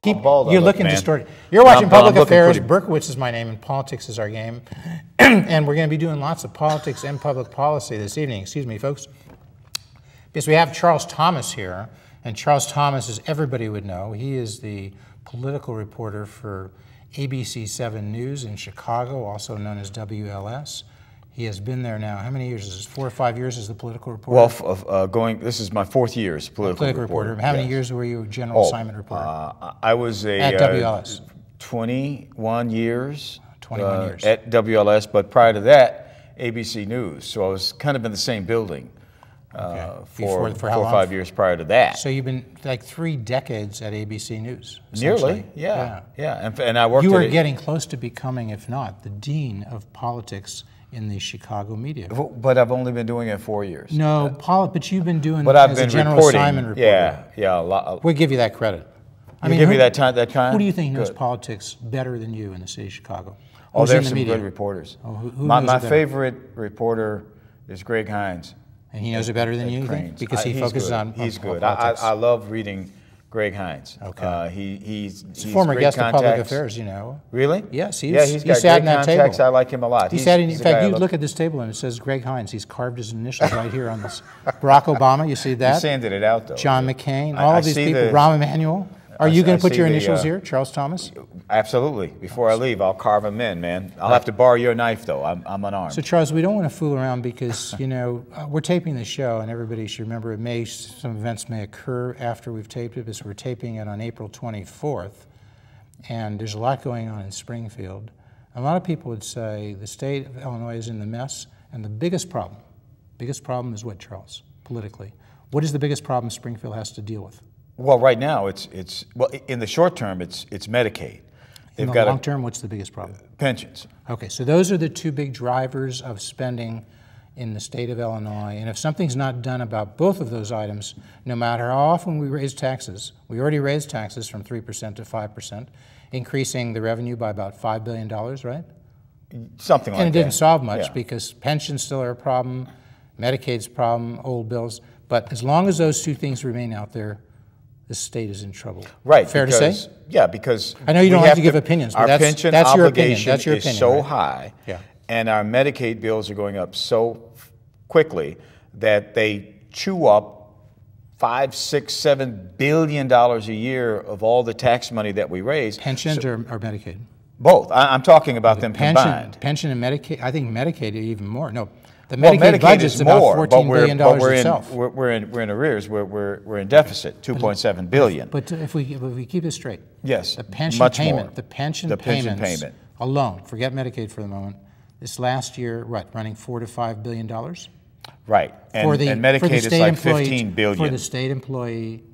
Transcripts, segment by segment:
You're looking distorted. You're watching Public Affairs. Berkowitz is my name, and politics is our game. And we're going to be doing lots of politics and public policy this evening. Excuse me, folks. Because we have Charles Thomas here, and Charles Thomas, as everybody would know, he is the political reporter for ABC 7 News in Chicago, also known as WLS. He has been there now. How many years is this? 4 or 5 years as the political reporter? Well, this is my 4th year as political reporter. How many years were you a general assignment reporter? I was at WLS. 21 years. 21 years. At WLS, but prior to that, ABC News. So I was kind of in the same building for 4 or 5 years prior to that. So you've been like 3 decades at ABC News. Nearly, yeah. And I worked. You were getting close to becoming, if not, the dean of politics in the Chicago media. But I've only been doing it 4 years. No, but you've been doing it as a general assignment reporter. Yeah, a lot. We'll give you that credit. I mean, give me that time. Who do you think knows politics better than you in the city of Chicago? Oh, there's some good reporters. My favorite reporter is Greg Hines. And he knows it better than you, think? Because he focuses on He's good. I love reading Greg Hines. Okay. He's a former guest of Public Affairs, you know. Really? Yes. He's got great contacts. I like him a lot. In fact, you look at this table and it says Greg Hines. He's carved his initials right here on this. Barack Obama, you see that? You sanded it out, though. John McCain, all of these people. Rahm Emanuel. Are you going to put your initials here, Charles Thomas? Absolutely. Before I leave, I'll carve them in, man. I'll have to borrow your knife, though. I'm unarmed. So, Charles, we don't want to fool around because, you know, we're taping the show, and everybody should remember some events may occur after we've taped it, because we're taping it on April 24th, and there's a lot going on in Springfield. A lot of people would say the state of Illinois is in the mess, and the biggest problem is what, Charles, politically? What is the biggest problem Springfield has to deal with? Well, right now, well, in the short term, it's Medicaid. In the long term, what's the biggest problem? Pensions. Okay, so those are the 2 big drivers of spending in the state of Illinois. And if something's not done about both of those items, no matter how often we raise taxes, we already raised taxes from 3% to 5%, increasing the revenue by about $5 billion, right? Something like that. And it didn't solve much because pensions still are a problem, Medicaid's a problem, old bills. But as long as those 2 things remain out there, the state is in trouble. Right. Fair to say? Yeah, because I know you don't have to give opinions, but our pension obligation is so right? high, yeah. And our Medicaid bills are going up so quickly that they chew up $5, $6, $7 billion a year of all the tax money that we raise. Pensions or Medicaid? Both. I'm talking about them combined. Pension and Medicaid. I think Medicaid even more. No. The Medicaid budget's about $14 billion itself. We're in arrears. We're in deficit, $2.7 billion. But if we keep it straight, yes, the pension much payment, more. The pension payment alone. Forget Medicaid for the moment. This last year, running $4 to $5 billion. Right, and Medicaid is like $15 billion for the state employee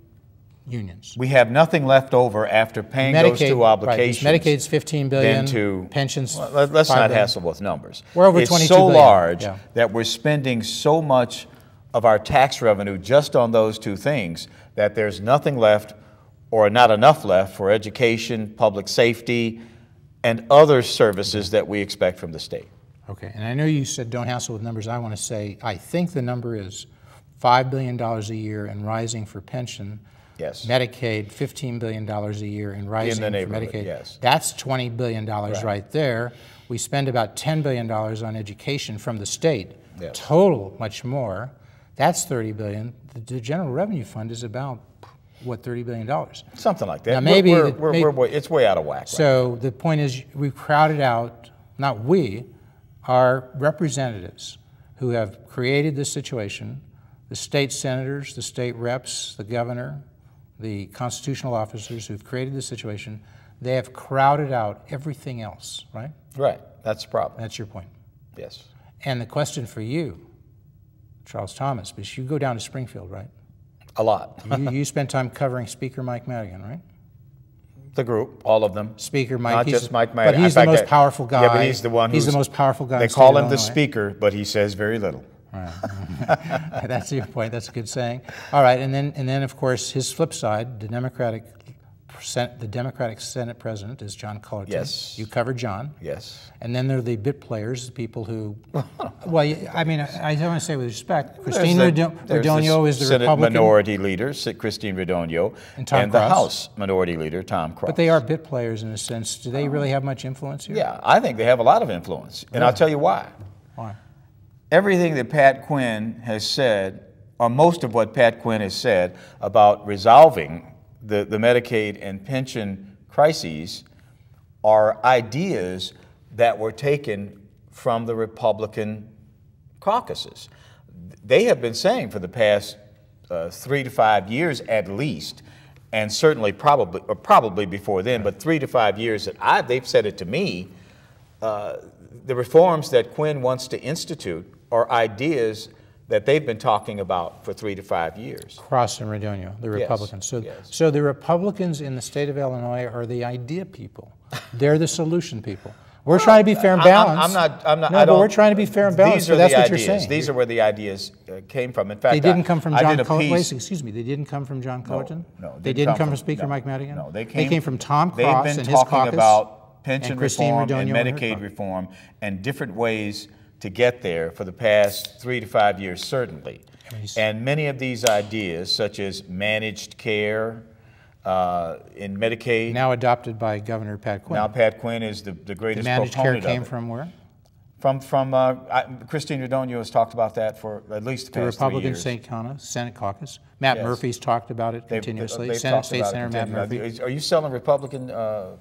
unions. We have nothing left over after paying those 2 obligations. Right. Medicaid's $15 billion. Pensions. Well, let's not hassle with numbers. We're over $22 billion. It's so large that we're spending so much of our tax revenue just on those 2 things that there's nothing left, or not enough left, for education, public safety, and other services that we expect from the state. Okay, and I know you said don't hassle with numbers. I want to say I think the number is $5 billion a year and rising for pension. Yes. Medicaid, $15 billion a year and rising in the for Medicaid. Yes. That's $20 billion right there. We spend about $10 billion on education from the state. Yes. Total, much more. That's $30 billion. The general revenue fund is about, what, $30 billion? Something like that. Now maybe it's way out of whack. So the point is, we've crowded out, not we, our representatives who have created this situation, the state senators, the state reps, the governor, the constitutional officers who've created this situation, they have crowded out everything else, right? Right. That's the problem. That's your point. Yes. And the question for you, Charles Thomas, because you go down to Springfield, right? A lot. you spend time covering Speaker Mike Madigan, right? The group, all of them. Speaker Mike. Not just Mike Madigan. But he's the most powerful guy. Yeah, but he's the one He's the most powerful guy. They call him the Speaker, but he says very little. Right. That's your point. That's a good saying. All right, and then of course his flip side, the Democratic the Democratic Senate president is John Cullerton. Yes. You covered John. Yes. And then there are the bit players, the people who, well, I mean, I don't want to say with respect, Christine Radogno is the Senate Republican. Minority Leader, Christine Radogno, and the House Minority Leader, Tom Cross. But they are bit players in a sense. Do they really have much influence here? Yeah, I think they have a lot of influence, and I'll tell you why. Why? Everything that Pat Quinn has said, or most of what Pat Quinn has said about resolving the Medicaid and pension crises are ideas that were taken from the Republican caucuses. They have been saying for the past 3 to 5 years at least, and certainly probably before then, but 3 to 5 years that they've said it to me, the reforms that Quinn wants to institute are ideas that they've been talking about for 3 to 5 years. Cross and Radogno, the Republicans. So the Republicans in the state of Illinois are the idea people. They're the solution people. We're trying to be fair and balanced. But we're trying to be fair and balanced. So that's what you're saying. These are where the ideas came from. In fact, they didn't come from John Cullerton. Wait, excuse me. They didn't come from John Cullerton. No, they didn't come from Speaker Mike Madigan. No, they came from Tom Cross and his caucus. They've been talking about pension reform Radogno and Medicaid reform and different ways to get there for the past 3 to 5 years, certainly. And many of these ideas, such as managed care in Medicaid. Now adopted by Governor Pat Quinn. Now Pat Quinn is the greatest managed proponent care came of it. from where? From Christine Radogno has talked about that for at least the past 3 years. The Republican Senate caucus. Matt Murphy's talked about it continuously. State Senator Matt Murphy. Are you selling Republican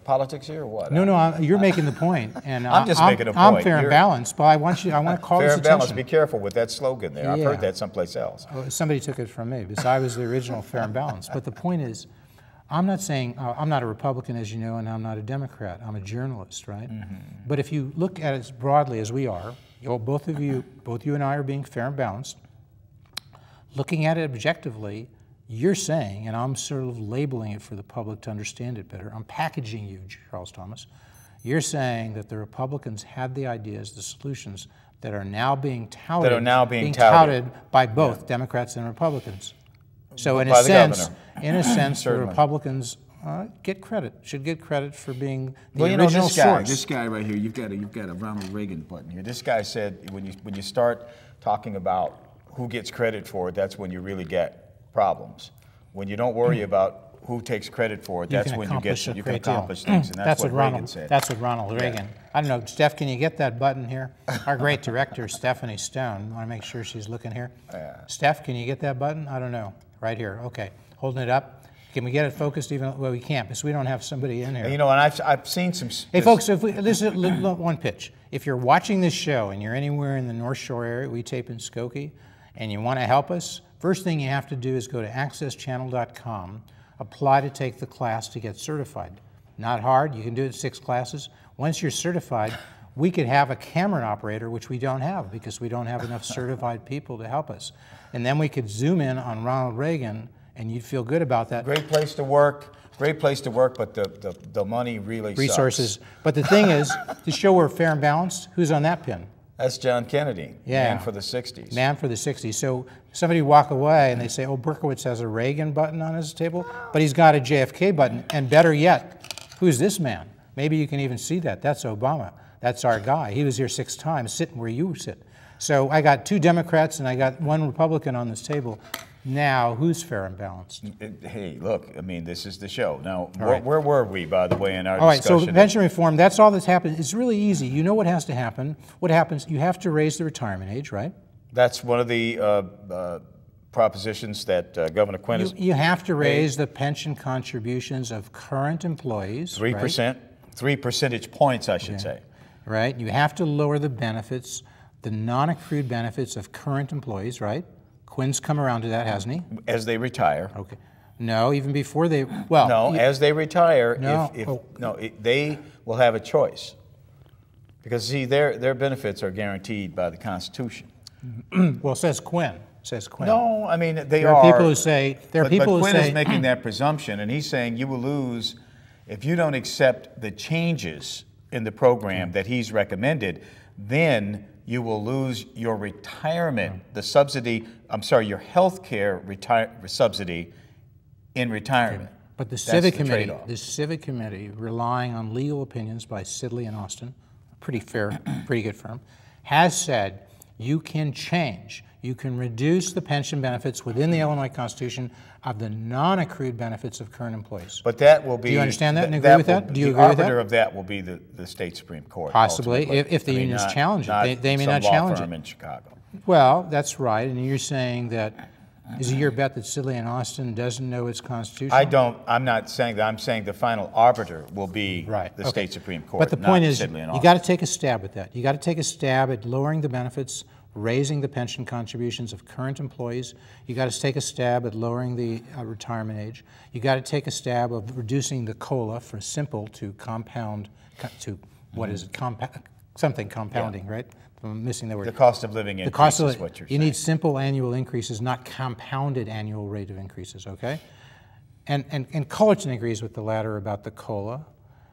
politics here or what? No, you're making the point, and I'm just making a point. I'm fair and balanced, but I want to call this attention. Fair and balanced. Be careful with that slogan there. I've heard that someplace else. Somebody took it from me because I was the original fair and balanced. But the point is, I'm not saying I'm not a Republican, as you know, and I'm not a Democrat. I'm a journalist, right? Mm-hmm. But if you look at it as broadly as we are, both you and I are being fair and balanced. Looking at it objectively, you're saying, and I'm sort of labeling it for the public to understand it better. I'm packaging you, Charles Thomas. You're saying that the Republicans had the ideas, the solutions that are now being touted. That are now being touted by both Democrats and Republicans. So in a sense, the Republicans should get credit for being the original source. This guy right here, you've got a Ronald Reagan button here. This guy said when you start talking about who gets credit for it, that's when you really get problems. When you don't worry about who takes credit for it, that's when you can accomplish things, and that's what Reagan said. That's what Ronald Reagan. I don't know, Steph, can you get that button here? Our great director, Stephanie Stone, I want to make sure she's looking here. Steph, can you get that button? I don't know. Right here. Okay. Holding it up. Can we get it focused even? Well, we can't because we don't have somebody in here. You know, and I've seen some. Hey, folks, this is one pitch. If you're watching this show and you're anywhere in the North Shore area, we tape in Skokie, and you want to help us, first thing you have to do is go to accesschannel.com, apply to take the class to get certified. Not hard. You can do it in 6 classes. Once you're certified, we could have a camera operator, which we don't have because we don't have enough certified people to help us. And then we could zoom in on Ronald Reagan, and you'd feel good about that. Great place to work, but the money really resources. Sucks. But the thing is, to show we're fair and balanced, who's on that pin? That's John Kennedy, man for the 60s. Man for the 60s. So somebody walk away and they say, oh, Berkowitz has a Reagan button on his table, but he's got a JFK button. And better yet, who's this man? Maybe you can even see that. That's Obama. That's our guy. He was here 6 times, sitting where you sit. So I got 2 Democrats and I got 1 Republican on this table. Now, who's fair and balanced? Hey, look, I mean, this is the show. Now, where were we, by the way, in our discussion? All right, so pension reform, that's all that's happened. It's really easy. You know what has to happen. What happens, you have to raise the retirement age, right? That's one of the propositions that Governor Quinn has. You have to raise the pension contributions of current employees. 3%, right? 3 percentage points, I should say. Right, you have to lower the benefits, the non-accrued benefits of current employees, right? Quinn's come around to that, hasn't he? As they retire. Okay. No, even before they, well. No, as they retire, no, they will have a choice. Because, see, their benefits are guaranteed by the Constitution. Well, says Quinn. No, I mean, there are people who say, but Quinn is making that presumption, and he's saying you will lose, if you don't accept the changes in the program that he's recommended, then you will lose your retirement, your health care subsidy in retirement. But the Civic Committee, relying on legal opinions by Sidley and Austin, pretty fair, pretty good firm, has said you can change, you can reduce the pension benefits within the Illinois Constitution of the non-accrued benefits of current employees. But that will be... Do you understand that and agree with that? Do you agree with that? The arbiter of that will be the state Supreme Court. Possibly, if the unions challenge it. They may not challenge it. Some law firm in Chicago. Well, that's right, and you're saying that, is it your bet that Sidley and Austin doesn't know its Constitution? I'm not saying that. I'm saying the final arbiter will be the state Supreme Court, but the point is, Sidley and Austin. You got to take a stab at that. You got to take a stab at lowering the benefits, raising the pension contributions of current employees. You got to take a stab at lowering the retirement age. You got to take a stab of reducing the COLA for simple to compound to what is it? Something compounding, right? I'm missing the word. The cost of living increase is what you're saying. You need simple annual increases, not compounded annual rate of increases, okay? And Cullerton agrees with the latter about the COLA.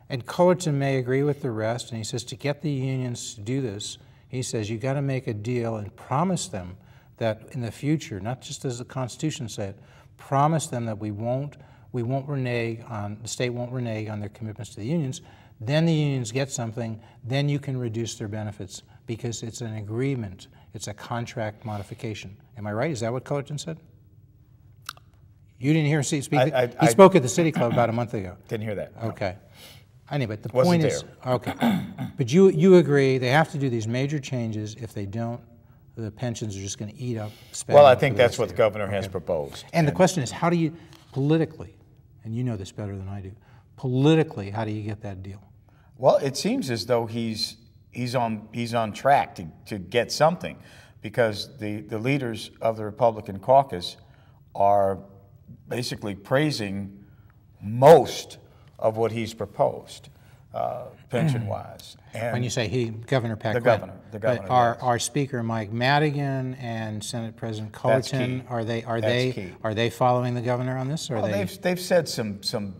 And Cullerton may agree with the rest, and he says to get the unions to do this, he says you got to make a deal and promise them that in the future, not just as the Constitution said, promise them that we won't renege on, the state won't renege on their commitments to the unions. Then the unions get something, then you can reduce their benefits because it's an agreement, it's a contract modification. Am I right? Is that what Cullerton said? You didn't hear him speak? He spoke at the City Club about a month ago. Didn't hear that. No. Okay. Anyway, the point is, okay. But you agree they have to do these major changes. If they don't, the pensions are just going to eat up spending. Well, I think that's what the governor has proposed. And the question is, how do you politically, and you know this better than I do, politically, how do you get that deal? Well, it seems as though he's on track to get something, because the leaders of the Republican caucus are basically praising most of what he's proposed, pension-wise. When you say he, Governor Pat the Quinn. The governor. Our Speaker Mike Madigan and Senate President Cullerton, are they following the governor on this? Or well, they've said some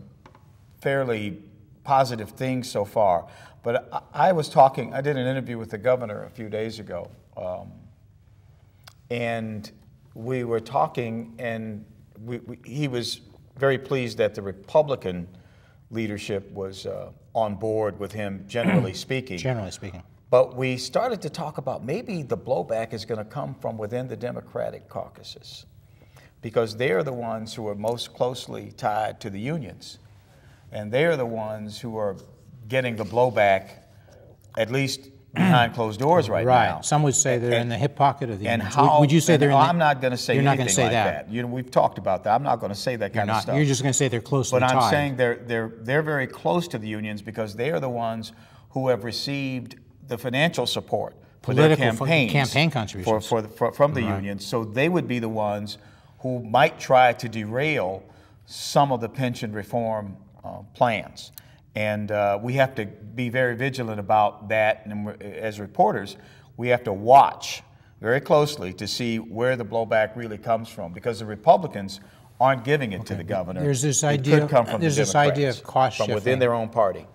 fairly positive things so far. But I did an interview with the governor a few days ago, and we were talking, and he was very pleased that the Republican leadership was on board with him, generally speaking. Generally speaking. But we started to talk about maybe the blowback is going to come from within the Democratic caucuses, because they're the ones who are most closely tied to the unions. And they're the ones who are getting the blowback, at least behind closed doors right now. Right. Some would say they're in the hip pocket of the unions. How, would you say they're in the... I'm not going to say anything like that. You know, we've talked about that. I'm not going to say that kind of stuff. You're just going to say they're closely tied. But I'm saying they're very close to the unions because they are the ones who have received the financial support for their campaigns. Campaign contributions. From the unions. So they would be the ones who might try to derail some of the pension reform plans. And we have to be very vigilant about that. And as reporters, we have to watch very closely to see where the blowback really comes from, because the Republicans aren't giving it to the governor. There's this idea. It could come from the Democrats, idea of cost from within their own party.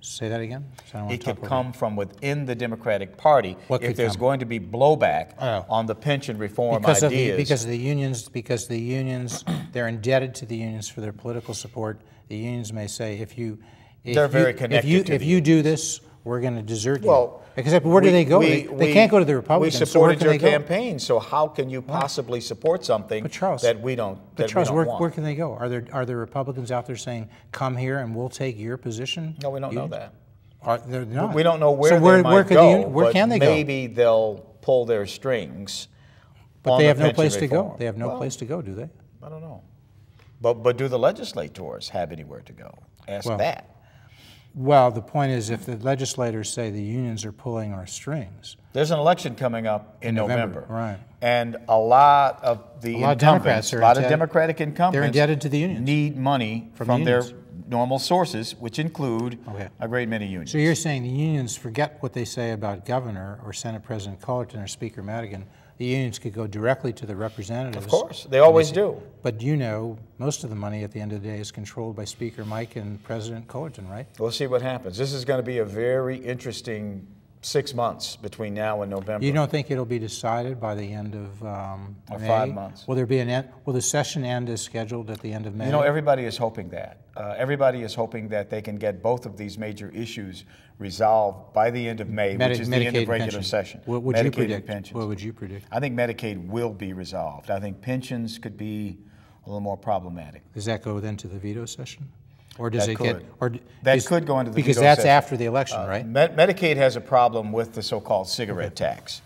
Say that again. It could come from within the Democratic Party if there's going to be blowback on the pension reform ideas. Because the unions, they're indebted to the unions for their political support. The unions may say, if you do this, we're going to desert you. Well, because where do they go? They can't go to the Republicans. We supported your campaign, so how can you possibly support something that we don't? But Charles, where can they go? Are there Republicans out there saying, "Come here and we'll take your position"? No, we don't know that. They're not. We don't know where they might go. Where can they go? Maybe they'll pull their strings. But they have no place to go. They have no place to go, do they? I don't know. But do the legislators have anywhere to go? Ask that. Well, the point is, if the legislators say the unions are pulling our strings, there's an election coming up in November, right? And a lot of incumbents, a lot of Democratic incumbents, they're indebted to the unions, need money from their normal sources, which include a great many unions. So you're saying the unions forget what they say about Governor or Senate President Cullerton or Speaker Madigan. The unions could go directly to the representatives. Of course, they always do. But you know, most of the money at the end of the day is controlled by Speaker Mike and President Cullerton, right? We'll see what happens. This is going to be a very interesting 6 months between now and November. You don't think it'll be decided by the end of May? 5 months. Will there be an end? Will the session end as scheduled at the end of May? You know, everybody is hoping that. Everybody is hoping that they can get both of these major issues resolved by the end of May, which is the end of regular session. What would you predict? What would you predict? I think Medicaid will be resolved. I think pensions could be a little more problematic. Does that go then to the veto session? Or does it could. get? Or that could go into the because veto that's session. after the election, right? Medicaid has a problem with the so-called cigarette tax.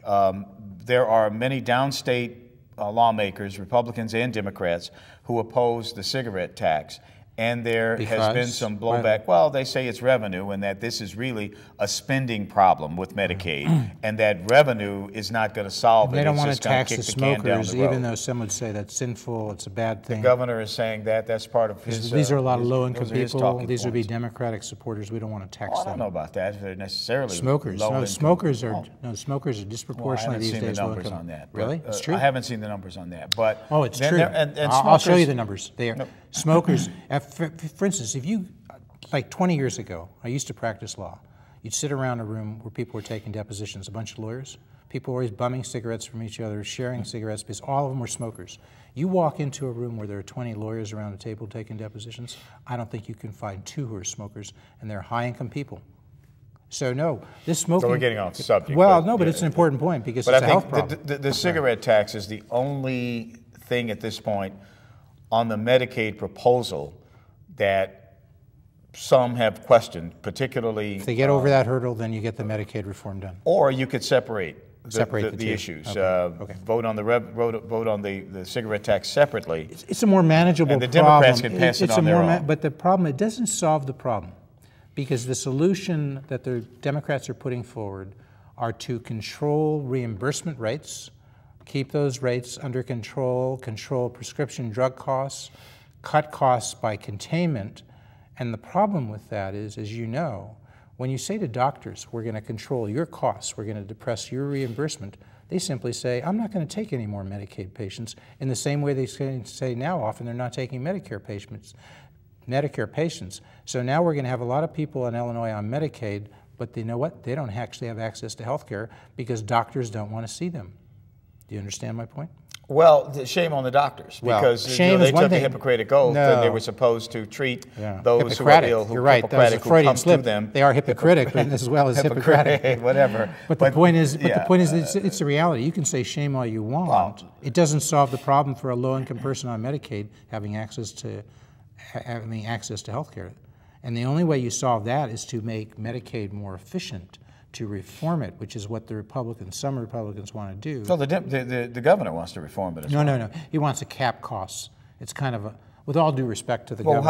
There are many downstate lawmakers, Republicans and Democrats, who oppose the cigarette tax. And there has been some blowback. Well, they say it's revenue and that this is really a spending problem with Medicaid and that revenue is not going to solve it. They don't want to just gonna tax kick the the can down smokers, the road. even though some would say that's sinful, it's a bad thing. The governor is saying that. That's part of his. These are a lot of low-income those are his people. talking These would be points. Democratic supporters. We don't want to tax Well, I them. don't know about that. If they're necessarily Smokers. low No, income. smokers are Well, disproportionately I these haven't days seen the low numbers income. on that. Really? But, It's true. I haven't seen the numbers on that. But oh, it's then true. And I'll show you smokers- the numbers. They are smokers. For instance, if you like 20 years ago, I used to practice law. You'd sit around a room where people were taking depositions, a bunch of lawyers. People were always bumming cigarettes from each other, sharing cigarettes because all of them were smokers. You walk into a room where there are 20 lawyers around a table taking depositions, I don't think you can find 2 who are smokers, and they're high-income people. So no, this smoking. So we're getting off subject. Well, no, but it's an important point because it's a health problem. The cigarette tax is the only thing at this point on the Medicaid proposal that some have questioned, particularly. If they get over that hurdle, then you get the Medicaid reform done. Or you could separate the two. issues. Okay. Vote on the cigarette tax separately. It's a more manageable And the problem. Democrats can pass it on their own. But the problem, it doesn't solve the problem, because the solution that the Democrats are putting forward are to control reimbursement rates, keep those rates under control, control prescription drug costs, cut costs by containment. And the problem with that is, as you know, when you say to doctors, we're going to control your costs, we're going to depress your reimbursement, they simply say, I'm not going to take any more Medicaid patients, in the same way they say now often they're not taking Medicare patients. So now we're going to have a lot of people in Illinois on Medicaid, but you know what? They don't actually have access to health care because doctors don't want to see them. Do you understand my point? Well, shame on the doctors, because they took a Hippocratic oath and they were supposed to treat those who are ill, You're right. That was a Freudian slip. They are Hippocratic as well as Hippocratic. Whatever. But the point is, it's a reality. You can say shame all you want. It doesn't solve the problem for a low-income person on Medicaid having access to health care. And the only way you solve that is to make Medicaid more efficient, to reform it, which is what some Republicans want to do. So the governor wants to reform it as well. No. He wants to cap costs. It's kind of with all due respect to the governor.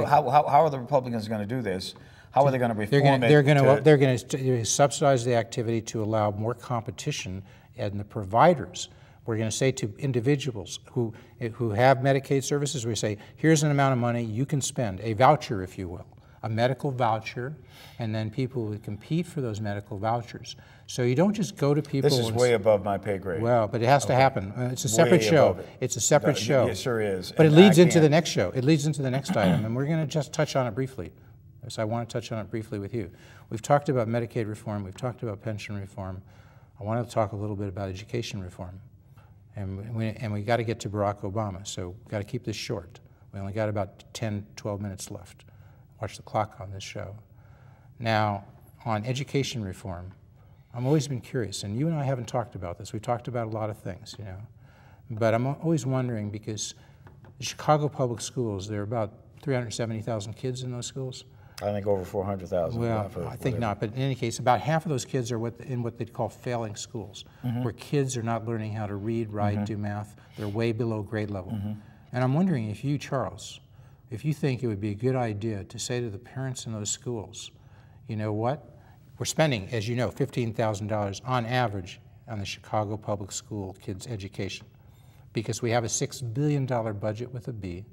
How are the Republicans going to do this? How are they going to reform it? They're going to subsidize the activity to allow more competition in the providers. We're going to say to individuals who have Medicaid services, we say, here's an amount of money you can spend, a voucher, if you will. A medical voucher, and then people would compete for those medical vouchers. So you don't just go to people. This is way above my pay grade. Well, but it has to happen. It's a separate show. It's a separate show. It sure is. But it leads into the next show. It leads into the next item, and we're going to just touch on it briefly. So I want to touch on it briefly with you. We've talked about Medicaid reform. We've talked about pension reform. I want to talk a little bit about education reform. And we got to get to Barack Obama, so we've got to keep this short. We only got about 10, 12 minutes left. Watch the clock on this show. Now, on education reform, I've always been curious, and you and I haven't talked about this. We've talked about a lot of things, you know. But I'm always wondering, because the Chicago public schools, there are about 370,000 kids in those schools. I think over 400,000. Well, I think not, but in any case, about half of those kids are in what they call failing schools, where kids are not learning how to read, write, do math. They're way below grade level. And I'm wondering if you, Charles, if you think it would be a good idea to say to the parents in those schools, you know what, we're spending, as you know, $15,000 on average on the Chicago public school kids' education, because we have a $6 billion budget with a B,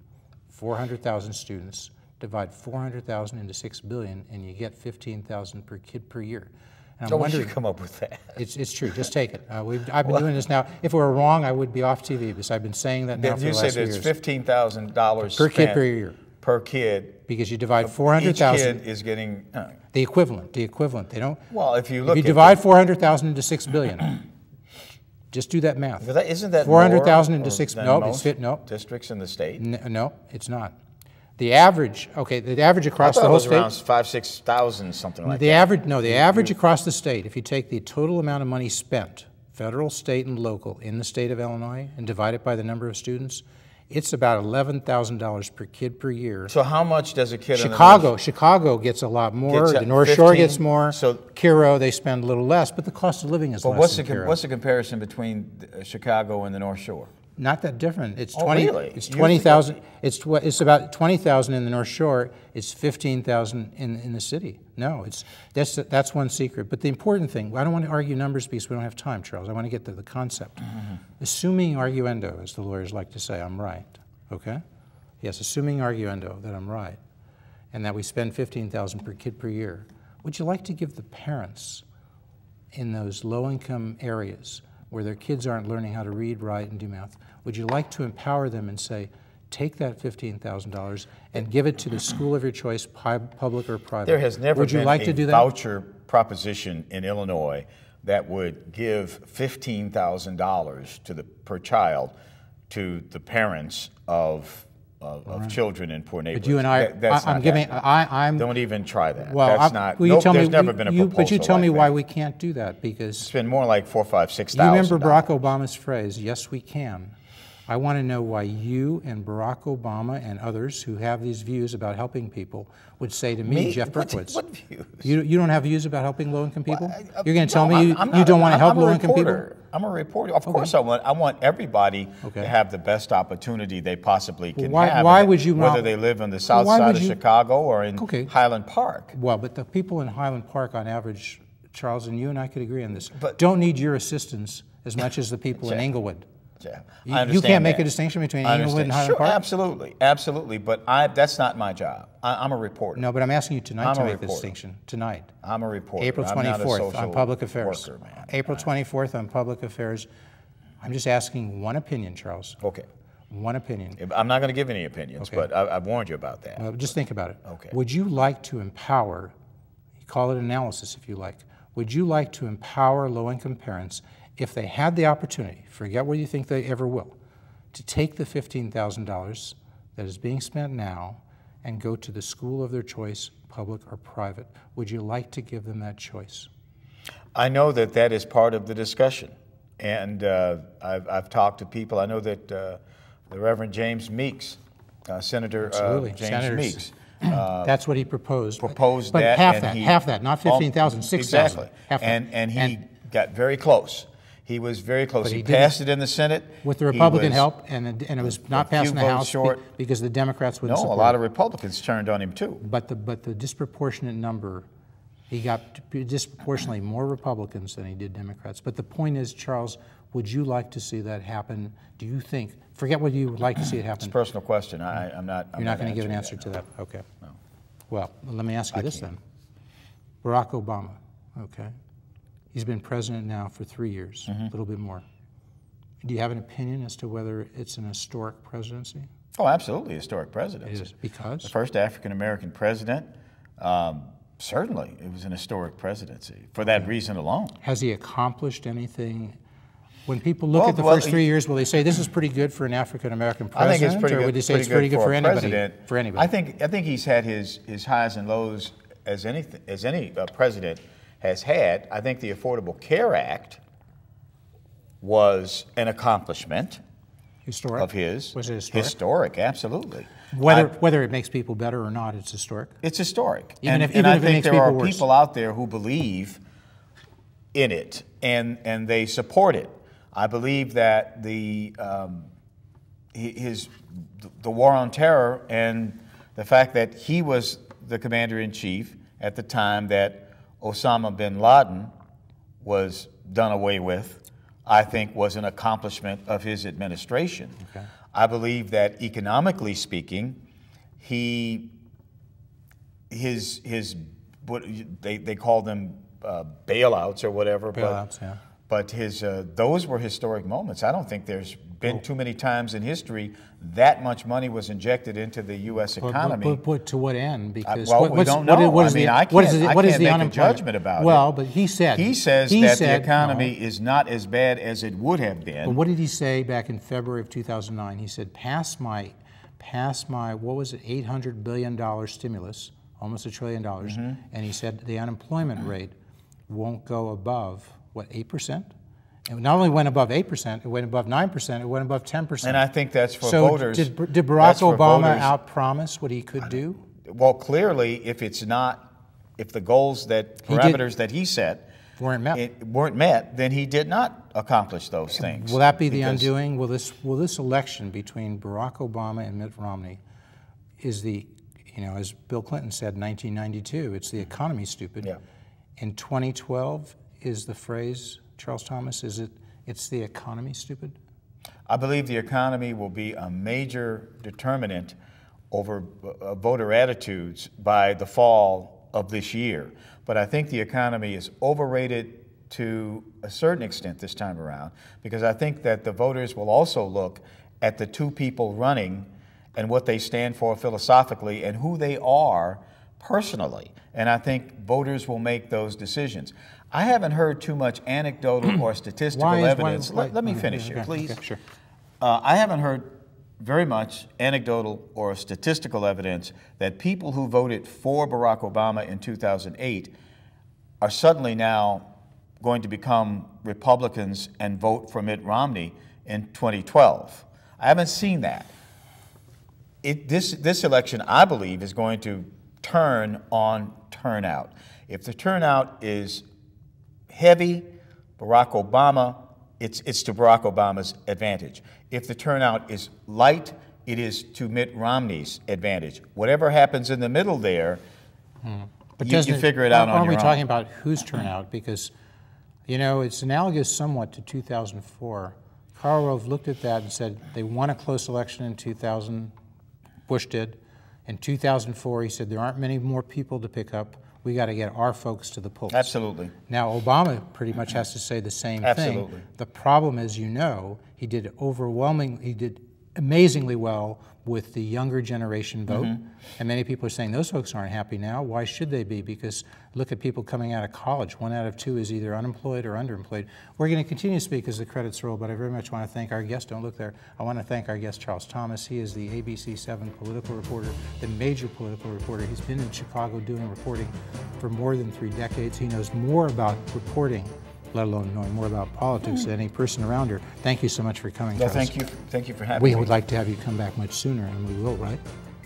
400,000 students, divide 400,000 into $6 billion, and you get 15,000 per kid per year. And so when did you come up with that? It's true. Just take it. I've been doing this now. If we were wrong, I would be off TV, because I've been saying that now for the last few years. You say there's $15,000 per kid per year. per kid. Because you divide 400,000. Each kid is getting the equivalent. They don't. Well, if you look, if you divide 400,000 into 6 billion, just do that math. Isn't that 400,000 into 6? No, no. Districts in the state. No, it's not. The average, the average across the whole state. Around 5,000-6,000, something like that. The average across the state, if you take the total amount of money spent, federal, state, and local, in the state of Illinois, and divide it by the number of students, it's about $11,000 per kid per year. So how much does a kid Chicago gets a lot more. The North Shore gets more. So Cairo, they spend a little less, but the cost of living is less than Cairo. What's the comparison between Chicago and the North Shore? Not that different. It's really? It's 20,000. It's about 20,000 in the North Shore. It's 15,000 in the city. No, that's one secret. But the important thing, I don't want to argue numbers because we don't have time, Charles. I want to get to the concept. Assuming arguendo, as the lawyers like to say, I'm right. Okay? Yes, assuming arguendo that I'm right, and that we spend 15,000 per kid per year. Would you like to give the parents in those low-income areas where their kids aren't learning how to read, write, and do math, would you like to empower them and say, take that $15,000 and give it to the school of your choice, public or private? There has never been a voucher proposition in Illinois that would give $15,000 per child to the parents of children in poor neighborhoods. But you and I, don't even try that. Well, that's not. There's never been a proposal. But you tell me like why that. we can't do that, because it's been more like $4,000, $5,000, $6,000. You remember Barack Obama's phrase, "Yes, we can." I want to know why you and Barack Obama and others who have these views about helping people would say to me, Jeff Berkowitz, what views? You don't have views about helping low-income people? Well, you're going to tell me you don't want to help low-income people? I'm a reporter. Of course I want everybody to have the best opportunity they possibly can have. Why would you whether they live on the south side of Chicago or in Highland Park? Well, but the people in Highland Park on average, Charles, and you and I could agree on this, don't need your assistance as much as the people in Englewood. Yeah, you can't make a distinction between Englewood and Highland Park? Absolutely, but that's not my job. I'm a reporter. No, but I'm asking you tonight to make the distinction. Tonight. I'm a reporter. April 24th on Public Affairs. Worker, man. April 24th on Public Affairs. I'm just asking one opinion, Charles. Okay. One opinion. I'm not going to give any opinions, but I've warned you about that. Well, just think about it. Okay. Would you like to empower, call it analysis if you like, would you like to empower low-income parents if they had the opportunity, forget whether you think they ever will, to take the $15,000 that is being spent now and go to the school of their choice, public or private? Would you like to give them that choice? I know that is part of the discussion, and I've talked to people. I know that the Reverend James Meeks, Senator James Meeks, that's what he proposed. Proposed but that, half that, not 15,000, 6,000. Exactly, and he got very close. He was very close. He passed it in the Senate. With the Republican help, and it was not passed in the House because the Democrats wouldn't support it. No, a lot of Republicans turned on him too. But the disproportionate number, he got disproportionately more Republicans than he did Democrats. But the point is, Charles, would you like to see that happen? Do you think, forget whether you would like to see it happen. It's a personal question. I'm not You're not going to give an answer to that? Okay. No. Well, let me ask you this then. Barack Obama, okay? He's been president now for 3 years, a little bit more. Do you have an opinion as to whether it's an historic presidency? Oh, absolutely, historic presidency. It is. Because? The first African-American president, certainly it was an historic presidency for that reason alone. Has he accomplished anything? When people look at the first 3 years, will they say this is pretty good for an African-American president? I think it's pretty good. Or would they say it's pretty good for anybody? I think he's had his highs and lows as any president has had. I think the Affordable Care Act was an accomplishment of his. Was it historic? Historic, absolutely. Whether it makes people better or not, it's historic. It's historic. Even and if I it think makes there are worse. people out there who believe in it and they support it. I believe that the war on terror and the fact that he was the commander-in-chief at the time that Osama bin Laden was done away with, I think was an accomplishment of his administration. Okay. I believe that economically speaking, his what they call them bailouts or whatever. Bailouts, yeah. But those were historic moments. I don't think there's been too many times in history that much money was injected into the U.S. economy. But to what end? Because we don't know. I can't make a judgment about it. Well, but he says that the economy is not as bad as it would have been. But what did he say back in February of 2009? He said, pass my, what was it, $800 billion stimulus, almost $1 trillion, and he said the unemployment rate won't go above, what, 8%? It not only went above 8%, it went above 9%, it went above 10%. And I think that's for voters. So did Barack Obama outpromise what he could do? Well, clearly, if the goals parameters that he set weren't met, then he did not accomplish those things. Will that be the undoing? Will this election between Barack Obama and Mitt Romney is as Bill Clinton said in 1992, it's the economy, stupid. Yeah. In 2012, is the phrase, Charles Thomas, it's the economy, stupid? I believe the economy will be a major determinant over voter attitudes by the fall of this year. But I think the economy is overrated to a certain extent this time around, because I think that the voters will also look at the two people running and what they stand for philosophically and who they are personally. And I think voters will make those decisions. I haven't heard too much anecdotal or statistical evidence. Let me finish here, please. Okay, sure. I haven't heard very much anecdotal or statistical evidence that people who voted for Barack Obama in 2008 are suddenly now going to become Republicans and vote for Mitt Romney in 2012. I haven't seen that. This election, I believe, is going to turn on turnout. If the turnout is heavy, Barack Obama, it's to Barack Obama's advantage. If the turnout is light, it is to Mitt Romney's advantage. Whatever happens in the middle there, you figure it out on your own. Aren't we talking about whose turnout? Because, it's analogous somewhat to 2004. Karl Rove looked at that and said they won a close election in 2000, Bush did. In 2004, he said there aren't many more people to pick up. We got to get our folks to the polls. Absolutely. Now, Obama pretty much has to say the same Absolutely. thing. The problem is, he did amazingly well with the younger generation vote. And many people are saying those folks aren't happy now. Why should they be? Because look at people coming out of college. 1 out of 2 is either unemployed or underemployed. We're going to continue to speak as the credits roll, but I very much want to thank our guest. Don't look there. I want to thank our guest, Charles Thomas. He is the ABC7 political reporter, the major political reporter. He's been in Chicago doing reporting for more than 3 decades. He knows more about reporting, let alone knowing more about politics than any person around her. Thank you so much for coming. No, thank you for having me. We would like to have you come back much sooner, and we will, right?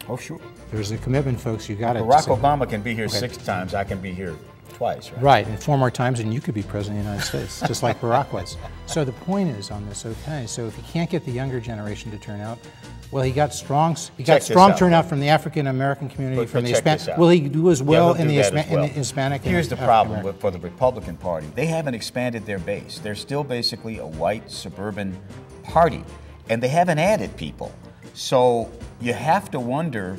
Oh, sure. There's a commitment, folks. You got it. Barack Obama can be here 6 times. I can be here twice, right? Right, and 4 more times, and you could be president of the United States, just like Barack was. So the point is on this, okay, so if you can't get the younger generation to turn out, well, he got strong turnout from the African American community, from the Hispanic. Will he do as well in the Hispanic? Here's the problem for the Republican Party. They haven't expanded their base. They're still basically a white suburban party, and they haven't added people. So you have to wonder,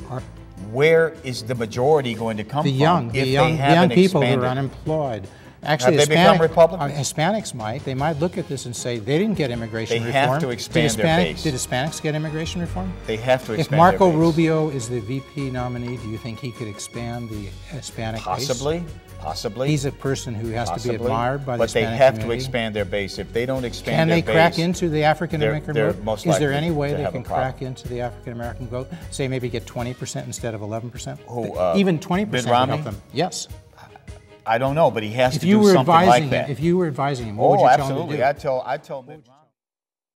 where is the majority going to come from? The young people who are unemployed. Actually, have they become Republicans? Hispanics might. They might look at this and say they didn't get immigration reform. They have to expand their base. Did Hispanics get immigration reform? They have to expand If Marco Rubio is the VP nominee, do you think he could expand the Hispanic base? Possibly. He's a person who has to be admired by the Hispanic community. But they have to expand their base. If they don't expand their base... Can they crack into the African American vote? Most is there any way they can crack into the African American vote? Say maybe get 20% instead of 11%? Even 20% would help them. Yes. I don't know, but he has to do something like that. If you were advising him, what would you tell him to do? I'd tell Mitt Romney.